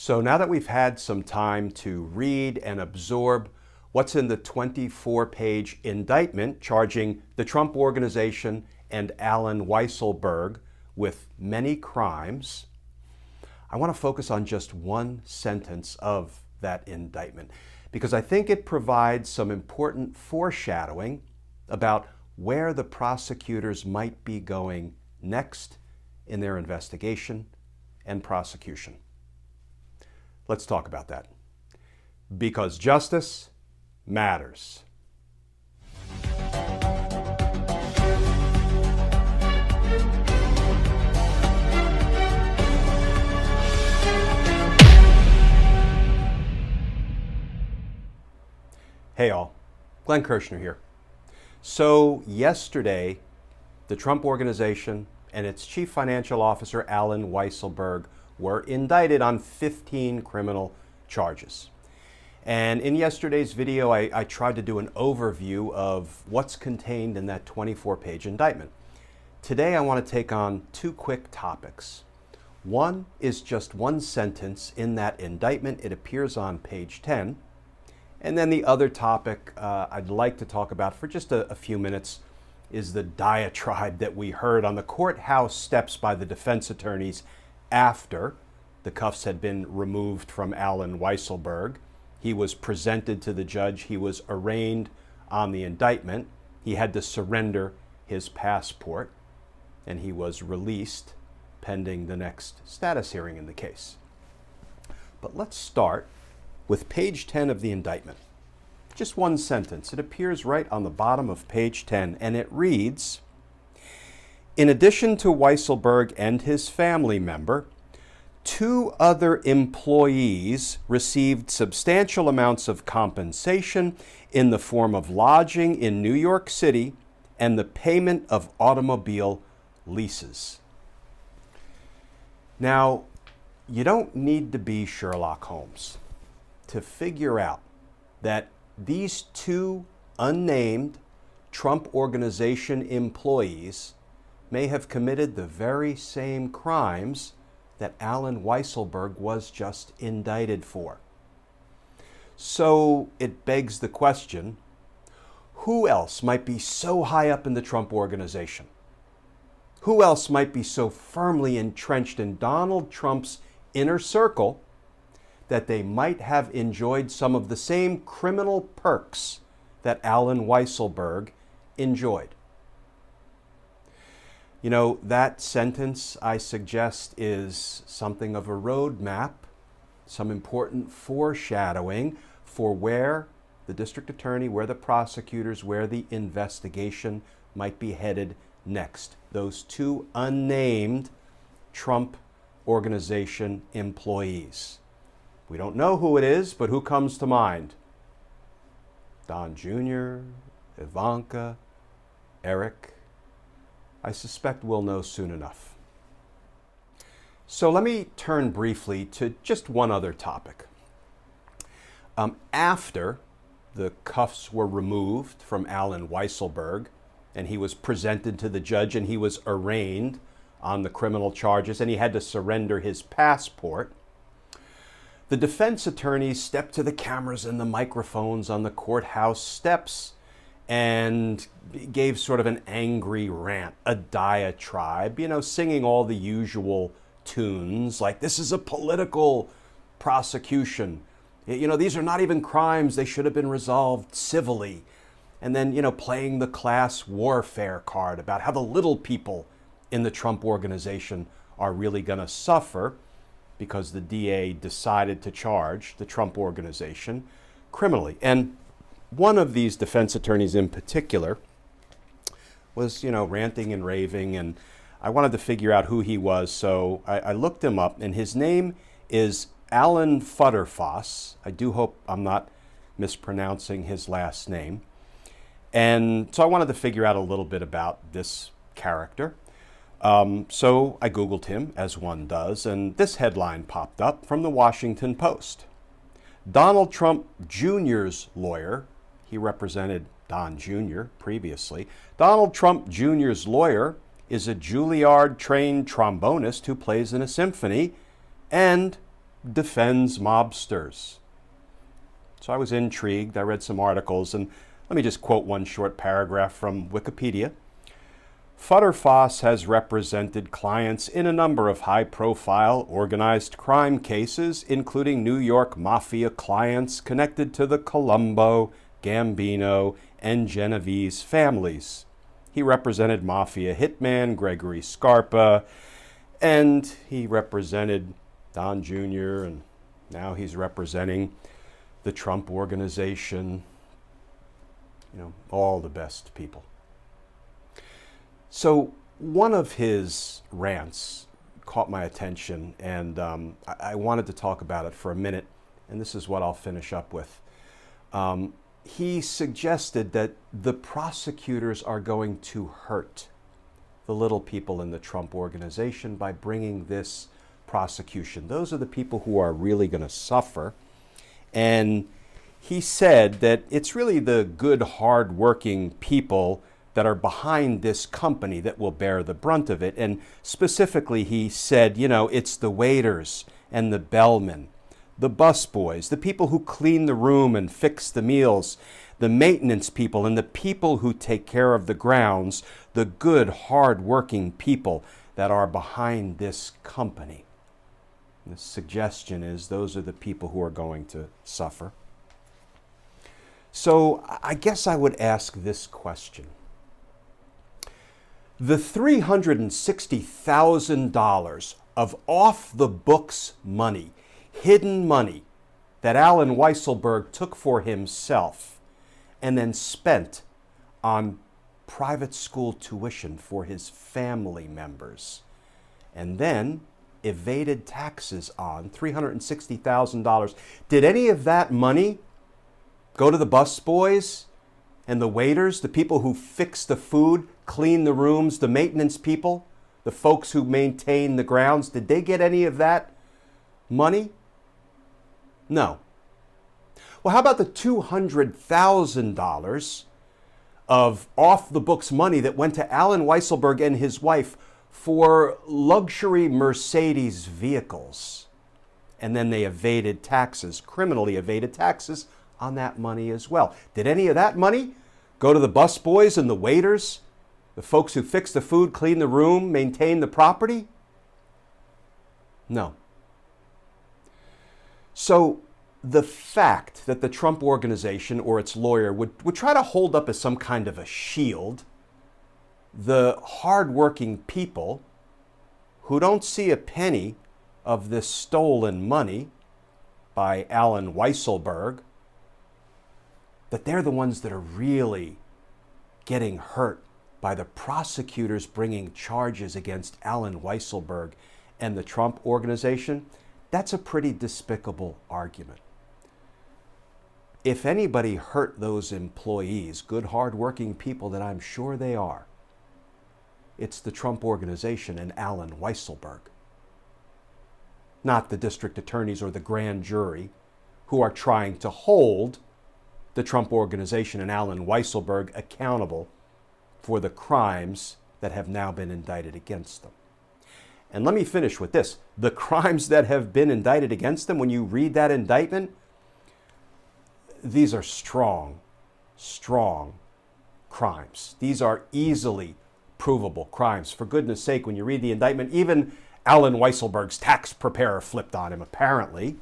So now that we've had some time to read and absorb what's in the 24-page indictment charging the Trump Organization and Alan Weisselberg with many crimes, I want to focus on just one sentence of that indictment because I think it provides some important foreshadowing about where the prosecutors might be going next in their investigation and prosecution. Let's talk about that. Because justice matters. Hey all, Glenn Kirshner here. So yesterday, the Trump Organization and its chief financial officer, Alan Weisselberg, were indicted on 15 criminal charges. And in yesterday's video, I tried to do an overview of what's contained in that 24-page indictment. Today, I want to take on two quick topics. One is just one sentence in that indictment. It appears on page 10. And then the other topic I'd like to talk about for just a few minutes is the diatribe that we heard on the courthouse steps by the defense attorneys after the cuffs had been removed from Alan Weisselberg. He was presented to the judge. He was arraigned on the indictment. He had to surrender his passport, and he was released pending the next status hearing in the case. But let's start with page 10 of the indictment. Just one sentence. It appears right on the bottom of page 10, and it reads, "In addition to Weisselberg and his family member, 2 other employees received substantial amounts of compensation in the form of lodging in New York City and the payment of automobile leases." Now, you don't need to be Sherlock Holmes to figure out that these 2 unnamed Trump Organization employees may have committed the very same crimes that Alan Weisselberg was just indicted for. So it begs the question, who else might be so high up in the Trump Organization? Who else might be so firmly entrenched in Donald Trump's inner circle that they might have enjoyed some of the same criminal perks that Alan Weisselberg enjoyed? You know, that sentence, I suggest, is something of a roadmap, some important foreshadowing for where the district attorney, where the prosecutors, where the investigation might be headed next. Those 2 unnamed Trump Organization employees. We don't know who it is, but who comes to mind? Don Jr., Ivanka, Eric. I suspect we'll know soon enough. So let me turn briefly to just one other topic. After the cuffs were removed from Alan Weisselberg and he was presented to the judge and he was arraigned on the criminal charges and he had to surrender his passport, the defense attorneys stepped to the cameras and the microphones on the courthouse steps and gave sort of an angry rant, a diatribe, singing all the usual tunes like, this is a political prosecution. These are not even crimes. They should have been resolved civilly. And then, playing the class warfare card about how the little people in the Trump Organization are really going to suffer because the DA decided to charge the Trump Organization criminally. And one of these defense attorneys in particular was, ranting and raving, and I wanted to figure out who he was, so I looked him up, and his name is Alan Futterfoss. I do hope I'm not mispronouncing his last name. And so I wanted to figure out a little bit about this character. So I Googled him, as one does, and this headline popped up from the Washington Post. Donald Trump Jr.'s lawyer, he represented Don Jr. previously, Donald Trump Jr.'s lawyer is a Juilliard-trained trombonist who plays in a symphony and defends mobsters. So I was intrigued. I read some articles, and let me just quote one short paragraph from Wikipedia. Futterfoss has represented clients in a number of high-profile organized crime cases, including New York Mafia clients connected to the Colombo, Gambino, and Genovese families. He represented Mafia hitman Gregory Scarpa, and he represented Don Jr., and now he's representing the Trump Organization. You know, all the best people. So one of his rants caught my attention, and I wanted to talk about it for a minute, and this is what I'll finish up with. He suggested that the prosecutors are going to hurt the little people in the Trump Organization by bringing this prosecution. Those are the people who are really going to suffer. And he said that it's really the good, hard-working people that are behind this company that will bear the brunt of it. And specifically, he said, you know, it's the waiters and the bellmen, the busboys, the people who clean the room and fix the meals, the maintenance people, and the people who take care of the grounds, the good, hard-working people that are behind this company. The suggestion is those are the people who are going to suffer. So I guess I would ask this question. The $360,000 of off-the-books money, hidden money, that Alan Weisselberg took for himself and then spent on private school tuition for his family members, and then evaded taxes on $360,000. Did any of that money go to the busboys and the waiters, the people who fix the food, clean the rooms, the maintenance people, the folks who maintain the grounds? Did they get any of that money? No. Well, how about the $200,000 of off-the-books money that went to Alan Weisselberg and his wife for luxury Mercedes vehicles? And then they evaded taxes, criminally evaded taxes on that money as well. Did any of that money go to the busboys and the waiters, the folks who fix the food, clean the room, maintain the property? No. So the fact that the Trump Organization or its lawyer would try to hold up as some kind of a shield the hardworking people who don't see a penny of this stolen money by Alan Weisselberg, that they're the ones that are really getting hurt by the prosecutors bringing charges against Alan Weisselberg and the Trump Organization, that's a pretty despicable argument. If anybody hurt those employees, good, hardworking people that I'm sure they are, it's the Trump Organization and Alan Weisselberg, not the district attorneys or the grand jury who are trying to hold the Trump Organization and Alan Weisselberg accountable for the crimes that have now been indicted against them. And let me finish with this. The crimes that have been indicted against them, when you read that indictment, these are strong, strong crimes. These are easily provable crimes. For goodness sake, when you read the indictment, even Alan Weisselberg's tax preparer flipped on him, apparently,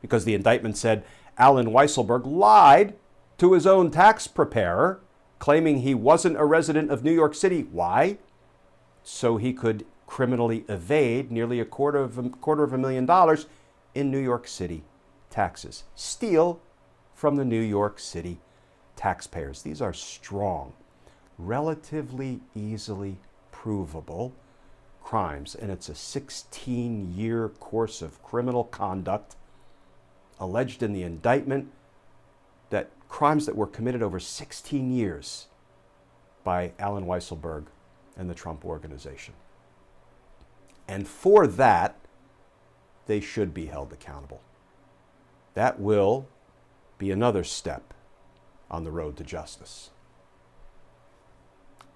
because the indictment said Alan Weisselberg lied to his own tax preparer, claiming he wasn't a resident of New York City. Why? So he could criminally evade nearly a quarter of $250,000 in New York City taxes. Steal from the New York City taxpayers. These are strong, relatively easily provable crimes, and it's a 16-year course of criminal conduct alleged in the indictment, that crimes that were committed over 16 years by Alan Weisselberg and the Trump Organization. And for that, they should be held accountable. That will be another step on the road to justice.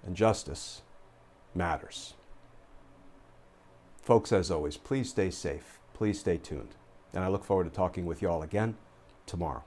And justice matters. Folks, as always, please stay safe. Please stay tuned. And I look forward to talking with you all again tomorrow.